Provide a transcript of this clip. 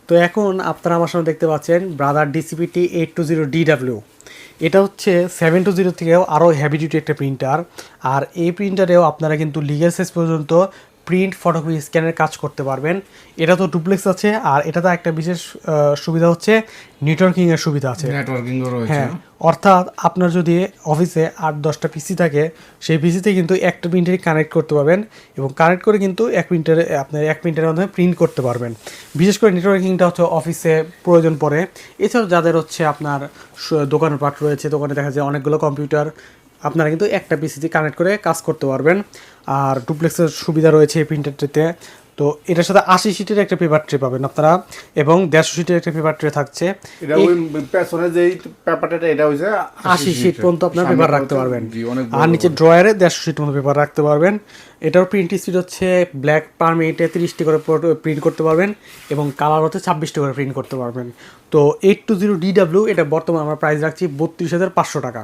তো এখন আপনারা আমার সামনে দেখতে পাচ্ছেন ব্রাদার DCPT 820DW। এটা হচ্ছে 720 থেকেও আরও হেভি ডিউটি একটা প্রিন্টার। আর এই প্রিন্টারেও আপনারা কিন্তু লিগ্যাল সাইজ পর্যন্ত প্রিন্ট ফটোকপি স্ক্যানের কাজ করতে পারবেন। এটা তো ডুপ্লেক্স আছে, আর এটাতে একটা বিশেষ সুবিধা হচ্ছে নেটওয়ার্কিংয়ের সুবিধা আছে। নেটওয়ার্কিংও রয়েছে। হ্যাঁ, অর্থাৎ আপনার যদি অফিসে 8-10টা পিসি থাকে, সেই পিসিতে কিন্তু একটা প্রিন্টারই কানেক্ট করতে পারবেন, এবং কানেক্ট করে কিন্তু এক প্রিন্টারের মাধ্যমে প্রিন্ট করতে পারবেন। বিশেষ করে নেটওয়ার্কিংটা হচ্ছে অফিসে প্রয়োজন পড়ে। এছাড়াও যাদের হচ্ছে আপনার দোকানের পাট রয়েছে, দোকানে দেখা যায় অনেকগুলো কম্পিউটার, আপনারা কিন্তু একটা পিসিতে কানেক্ট করে কাজ করতে পারবেন। আর ডুপ্লেক্সের সুবিধা রয়েছে এই প্রিন্টারটিতে। তো এটার সাথে 80 শিটের একটা পেপার ট্রে পাবেন আপনারা, এবং 150 শিটের একটা পেপার ট্রে থাকছে। এটা ওই পেছনে যেই পেপারটা এটা হইছে 80 শিট পর্যন্ত আপনার পেপার রাখতে পারবেন, অনেক আর নিচে ড্রয়ারে 150 শিট মতো পেপার রাখতে পারবেন। এটার প্রিন্ট স্পিড হচ্ছে ব্ল্যাক পার মিনিটে 30টি করে প্রিন্ট করতে পারবেন, এবং কালার হচ্ছে 26টি করে প্রিন্ট করতে পারবেন। তো 820DW এটা বর্তমানে আমরা প্রাইস রাখছি 32,500 টাকা।